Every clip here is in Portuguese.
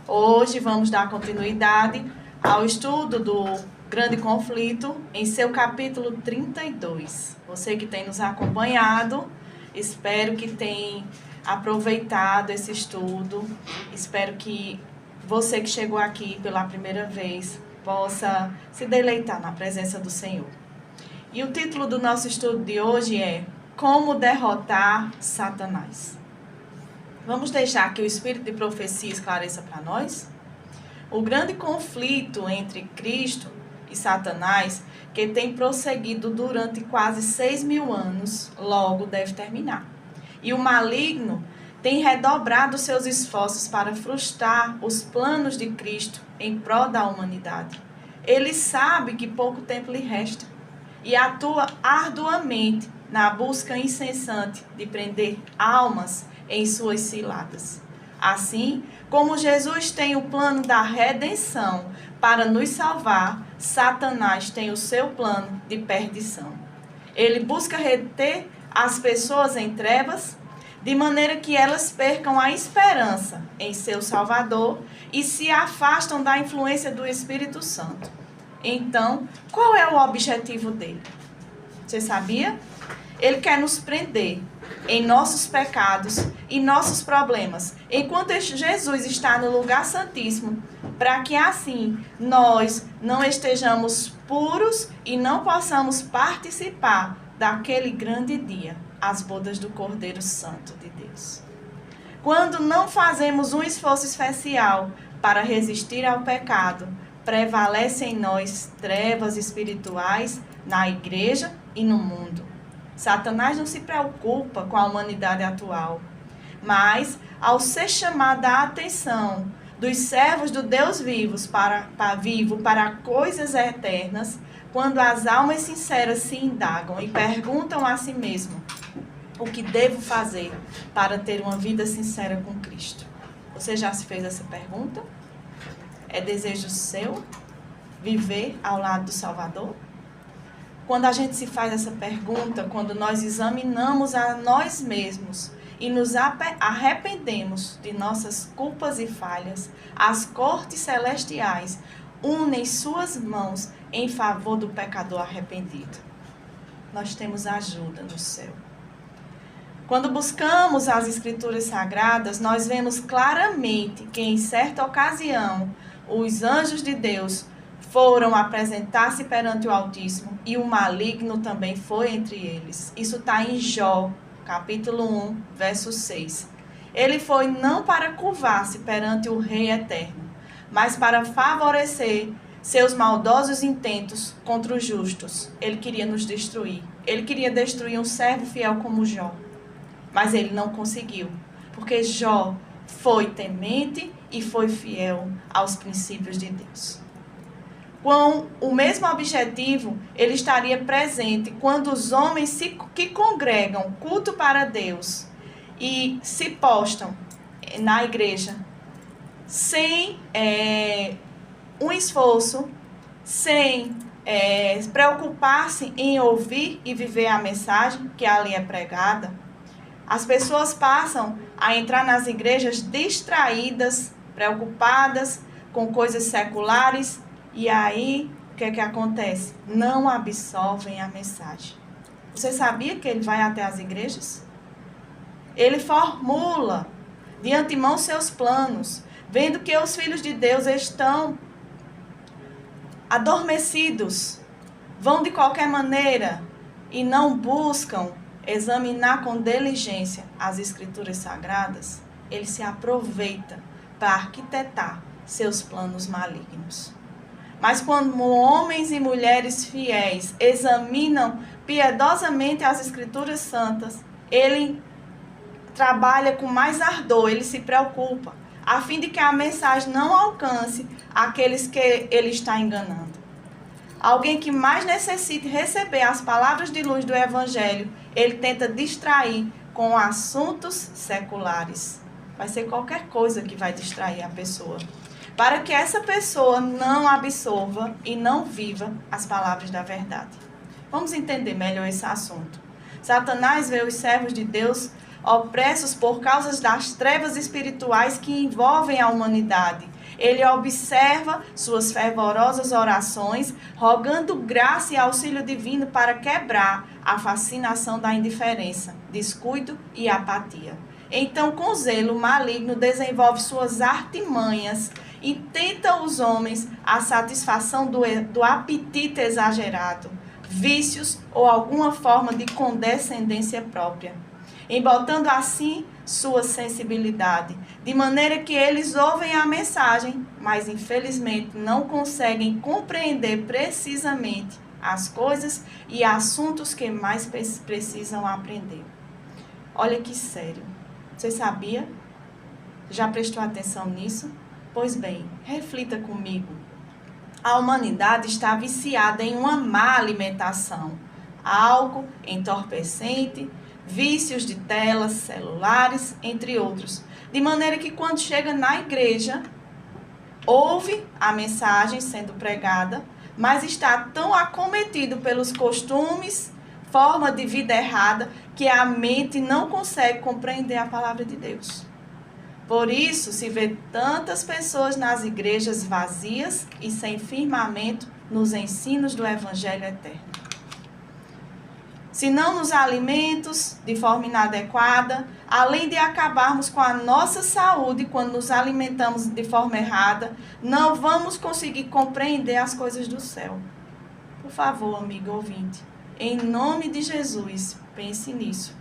Hoje vamos dar continuidade ao estudo do Grande Conflito em seu capítulo 32. Você que tem nos acompanhado, espero que tenha aproveitado esse estudo. Espero que você que chegou aqui pela primeira vez possa se deleitar na presença do Senhor. E o título do nosso estudo de hoje é Como Derrotar Satanás. Vamos deixar que o Espírito de Profecia esclareça para nós? O grande conflito entre Cristo e Satanás, que tem prosseguido durante quase 6.000 anos, logo deve terminar. E o maligno tem redobrado seus esforços para frustrar os planos de Cristo em prol da humanidade. Ele sabe que pouco tempo lhe resta e atua arduamente na busca incessante de prender almas em suas ciladas. Assim, como Jesus tem o plano da redenção para nos salvar, Satanás tem o seu plano de perdição. Ele busca reter as pessoas em trevas, de maneira que elas percam a esperança em seu Salvador e se afastam da influência do Espírito Santo. Então, qual é o objetivo dele? Você sabia? Ele quer nos prender em nossos pecados e nossos problemas, enquanto Jesus está no lugar santíssimo, para que assim nós não estejamos puros e não possamos participar daquele grande dia, as bodas do Cordeiro Santo de Deus. Quando não fazemos um esforço especial para resistir ao pecado, prevalece em nós trevas espirituais na igreja e no mundo. Satanás não se preocupa com a humanidade atual, mas ao ser chamada a atenção dos servos do Deus vivo para coisas eternas, quando as almas sinceras se indagam e perguntam a si mesmo o que devo fazer para ter uma vida sincera com Cristo. Você já se fez essa pergunta? É desejo seu viver ao lado do Salvador? Quando a gente se faz essa pergunta, quando nós examinamos a nós mesmos e nos arrependemos de nossas culpas e falhas, as cortes celestiais unem suas mãos em favor do pecador arrependido. Nós temos ajuda no céu. Quando buscamos as Escrituras Sagradas, nós vemos claramente que em certa ocasião os anjos de Deus foram apresentar-se perante o Altíssimo e o maligno também foi entre eles. Isso está em Jó, capítulo 1, verso 6. Ele foi não para curvar-se perante o Rei Eterno, mas para favorecer seus maldosos intentos contra os justos. Ele queria nos destruir. Ele queria destruir um servo fiel como Jó. Mas ele não conseguiu, porque Jó foi temente e foi fiel aos princípios de Deus. Com o mesmo objetivo, ele estaria presente quando os homens que congregam culto para Deus e se postam na igreja sem um esforço, sem preocupar-se em ouvir e viver a mensagem que ali é pregada. As pessoas passam a entrar nas igrejas distraídas, preocupadas com coisas seculares. E aí, o que acontece? Não absorvem a mensagem. Você sabia que ele vai até as igrejas? Ele formula de antemão seus planos, vendo que os filhos de Deus estão adormecidos, vão de qualquer maneira e não buscam examinar com diligência as Escrituras Sagradas. Ele se aproveita para arquitetar seus planos malignos. Mas quando homens e mulheres fiéis examinam piedosamente as Escrituras Santas, ele trabalha com mais ardor, ele se preocupa, a fim de que a mensagem não alcance aqueles que ele está enganando. Alguém que mais necessite receber as palavras de luz do Evangelho, ele tenta distrair com assuntos seculares. Vai ser qualquer coisa que vai distrair a pessoa, para que essa pessoa não absorva e não viva as palavras da verdade. Vamos entender melhor esse assunto. Satanás vê os servos de Deus opressos por causa das trevas espirituais que envolvem a humanidade. Ele observa suas fervorosas orações, rogando graça e auxílio divino para quebrar a fascinação da indiferença, descuido e apatia. Então, com zelo, o maligno desenvolve suas artimanhas e tenta os homens a satisfação do apetite exagerado, vícios ou alguma forma de condescendência própria, embotando assim sua sensibilidade, de maneira que eles ouvem a mensagem, mas infelizmente não conseguem compreender precisamente as coisas e assuntos que mais precisam aprender. Olha que sério. Você sabia? Já prestou atenção nisso? Pois bem, reflita comigo. A humanidade está viciada em uma má alimentação, álcool, entorpecente, vícios de telas, celulares, entre outros. De maneira que quando chega na igreja, ouve a mensagem sendo pregada, mas está tão acometido pelos costumes, forma de vida errada, que a mente não consegue compreender a palavra de Deus. Por isso, se vê tantas pessoas nas igrejas vazias e sem firmamento nos ensinos do Evangelho eterno. Se não nos alimentos de forma inadequada, além de acabarmos com a nossa saúde quando nos alimentamos de forma errada, não vamos conseguir compreender as coisas do céu. Por favor, amigo ouvinte, em nome de Jesus, pense nisso.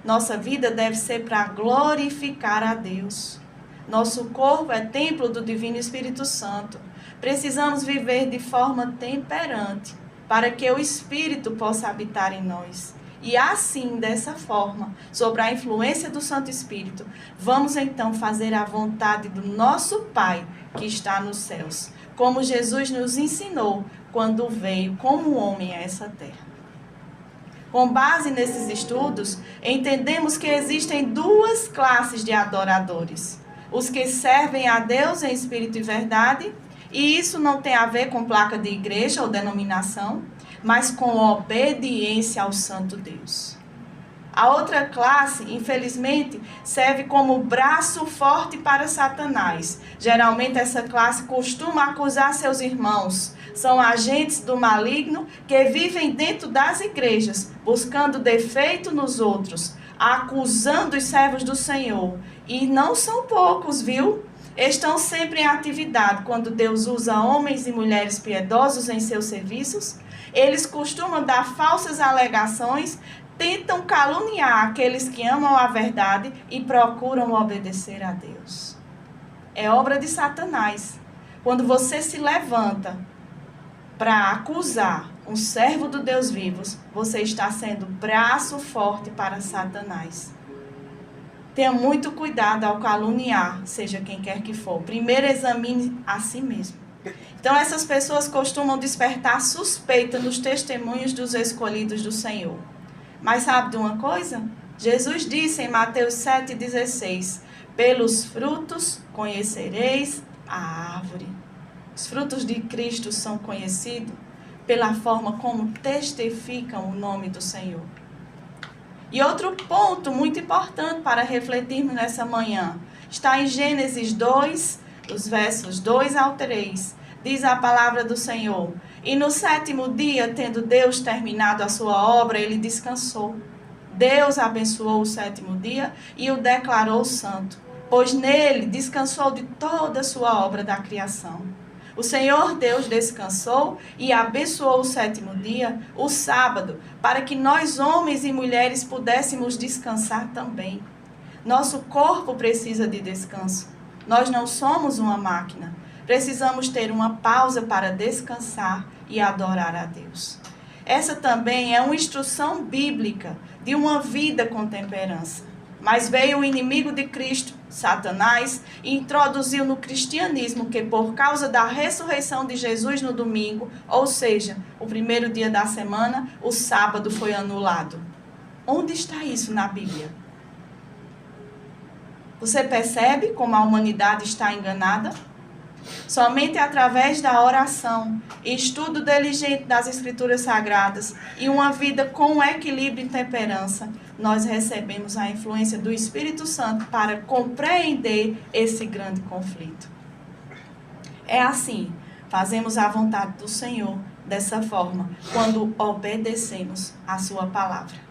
Nossa vida deve ser para glorificar a Deus. Nosso corpo é templo do Divino Espírito Santo. Precisamos viver de forma temperante, para que o Espírito possa habitar em nós. E assim, dessa forma, sob a influência do Santo Espírito, vamos então fazer a vontade do nosso Pai, que está nos céus, como Jesus nos ensinou quando veio como homem a essa terra. Com base nesses estudos, entendemos que existem duas classes de adoradores. Os que servem a Deus em espírito e verdade, e isso não tem a ver com placa de igreja ou denominação, mas com obediência ao Santo Deus. A outra classe, infelizmente, serve como braço forte para Satanás. Geralmente essa classe costuma acusar seus irmãos. São agentes do maligno que vivem dentro das igrejas, buscando defeito nos outros, acusando os servos do Senhor. E não são poucos, viu? Estão sempre em atividade quando Deus usa homens e mulheres piedosos em seus serviços. Eles costumam dar falsas alegações, tentam caluniar aqueles que amam a verdade e procuram obedecer a Deus. É obra de Satanás. Quando você se levanta para acusar um servo do Deus vivo, você está sendo braço forte para Satanás. Tenha muito cuidado ao caluniar, seja quem quer que for. Primeiro examine a si mesmo. Então essas pessoas costumam despertar suspeita nos testemunhos dos escolhidos do Senhor. Mas sabe de uma coisa? Jesus disse em Mateus 7,16: pelos frutos conhecereis a árvore. Os frutos de Cristo são conhecidos pela forma como testificam o nome do Senhor. E outro ponto muito importante para refletirmos nessa manhã está em Gênesis 2, os versos 2 ao 3. Diz a palavra do Senhor: e no 7º dia, tendo Deus terminado a sua obra, ele descansou. Deus abençoou o 7º dia e o declarou santo, pois nele descansou de toda a sua obra da criação. O Senhor Deus descansou e abençoou o 7º dia, o sábado, para que nós, homens e mulheres, pudéssemos descansar também. Nosso corpo precisa de descanso. Nós não somos uma máquina. Precisamos ter uma pausa para descansar e adorar a Deus. Essa também é uma instrução bíblica de uma vida com temperança. Mas veio o inimigo de Cristo, Satanás, e introduziu no cristianismo que por causa da ressurreição de Jesus no domingo, ou seja, o primeiro dia da semana, o sábado foi anulado. Onde está isso na Bíblia? Você percebe como a humanidade está enganada? Somente através da oração, estudo diligente das Escrituras Sagradas e uma vida com equilíbrio e temperança, nós recebemos a influência do Espírito Santo para compreender esse grande conflito. É assim, fazemos a vontade do Senhor dessa forma, quando obedecemos a sua palavra.